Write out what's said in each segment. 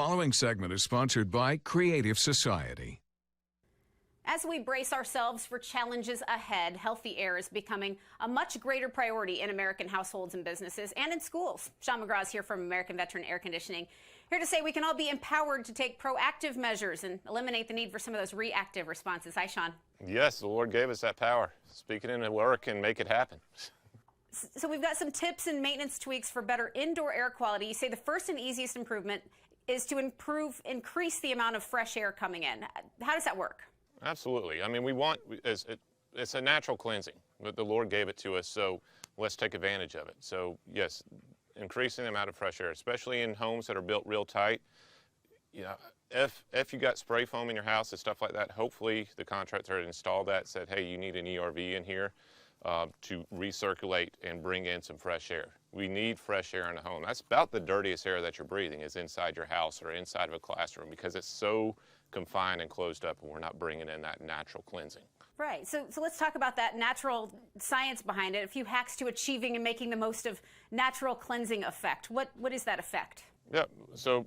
following segment is sponsored by Creative Society. As we brace ourselves for challenges ahead, healthy air is becoming a much greater priority in American households and businesses and in schools. Sean McGraw is here from American Veteran Air Conditioning, here to say we can all be empowered to take proactive measures and eliminate the need for some of those reactive responses. Hi, Sean. Yes, the Lord gave us that power. Speak it into work and make it happen. So we've got some tips and maintenance tweaks for better indoor air quality. You say the first and easiest improvement is to increase the amount of fresh air coming in. How does that work? Absolutely. I mean, it's a natural cleansing, but the Lord gave it to us, so let's take advantage of it. So yes, increasing the amount of fresh air, especially in homes that are built real tight. You know, if you got spray foam in your house and stuff like that, hopefully the contractor had installed that, said, hey, you need an ERV in here to recirculate and bring in some fresh air. We need fresh air in the home. That's about the dirtiest air that you're breathing is inside your house or inside of a classroom, because it's so confined and closed up, and we're not bringing in that natural cleansing. Right. So let's talk about that natural science behind it. A few hacks to achieving and making the most of natural cleansing effect. What is that effect? Yeah. So,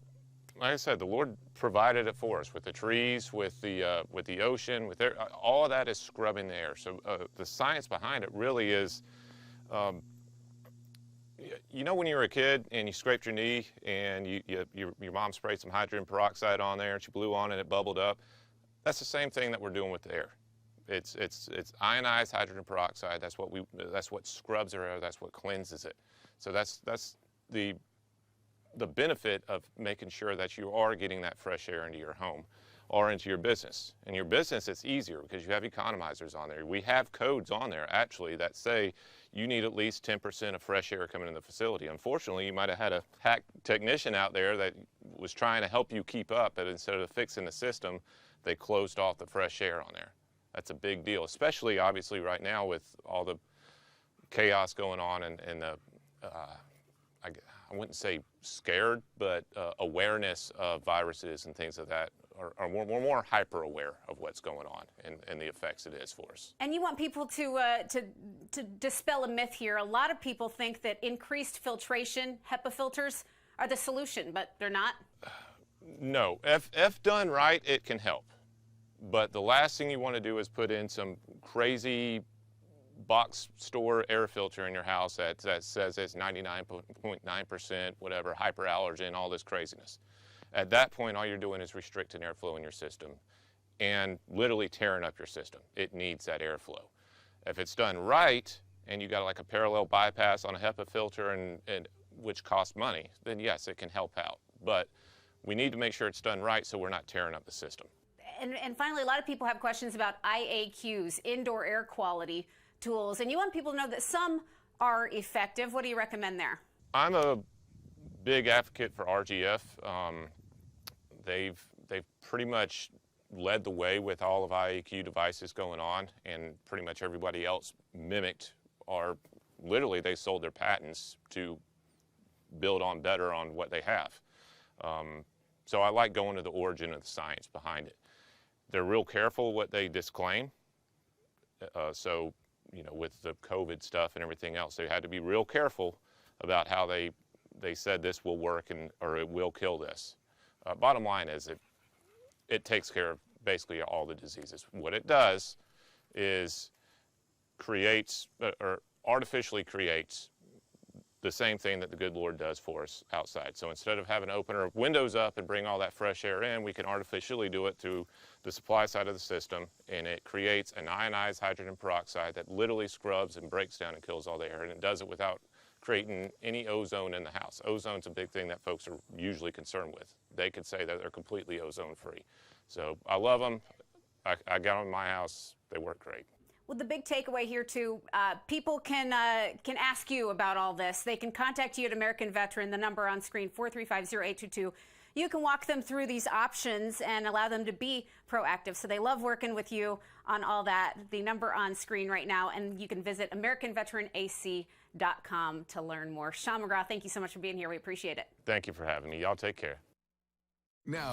like I said, the Lord provided it for us with the trees, with the ocean, with air. All of that is scrubbing the air. So the science behind it really is. You know when you were a kid and you scraped your knee and your mom sprayed some hydrogen peroxide on there and she blew on it and it bubbled up? That's the same thing that we're doing with the air. It's ionized hydrogen peroxide. That's what scrubs our air. That's what cleanses it. So that's the benefit of making sure that you are getting that fresh air into your home or into your business. In your business, it's easier because you have economizers on there. We have codes on there, actually, that say you need at least 10% of fresh air coming in the facility. Unfortunately, you might have had a hack technician out there that was trying to help you keep up, but instead of fixing the system, they closed off the fresh air on there. That's a big deal, especially, obviously, right now with all the chaos going on and the, I wouldn't say scared, but awareness of viruses and things of that. We're more hyper aware of what's going on and the effects it is for us. And you want people to dispel a myth here. A lot of people think that increased filtration, HEPA filters, are the solution, but they're not. No, if done right, it can help. But the last thing you want to do is put in some crazy box store air filter in your house that says it's 99.9%, whatever, hyperallergen, all this craziness. At that point, all you're doing is restricting airflow in your system and literally tearing up your system. It needs that airflow. If it's done right, and you got like a parallel bypass on a HEPA filter, and which costs money, then yes, it can help out. But we need to make sure it's done right so we're not tearing up the system. And finally, a lot of people have questions about IAQs, indoor air quality tools, and you want people to know that some are effective. What do you recommend there? I'm a big advocate for RGF. They've pretty much led the way with all of IAQ devices going on, and pretty much everybody else mimicked, or literally they sold their patents to build on better on what they have. So I like going to the origin of the science behind it. They're real careful what they disclaim. So, you know, with the COVID stuff and everything else, they had to be real careful about how they said this will work or it will kill this. Bottom line is it takes care of basically all the diseases. What it does is creates or artificially creates the same thing that the good Lord does for us outside. So instead of having to open our windows up and bring all that fresh air in, we can artificially do it through the supply side of the system, and it creates an ionized hydrogen peroxide that literally scrubs and breaks down and kills all the air, and it does it without creating any ozone in the house. Ozone's a big thing that folks are usually concerned with. They could say that they're completely ozone free. So I love them. I got them in my house. They work great. Well, the big takeaway here, too, people can ask you about all this. They can contact you at American Veteran, the number on screen, 435-0822. You can walk them through these options and allow them to be proactive. So they love working with you on all that. The number on screen right now, and you can visit AmericanVeteranAC.com to learn more. Sean McGraw, thank you so much for being here. We appreciate it. Thank you for having me. Y'all take care. Now.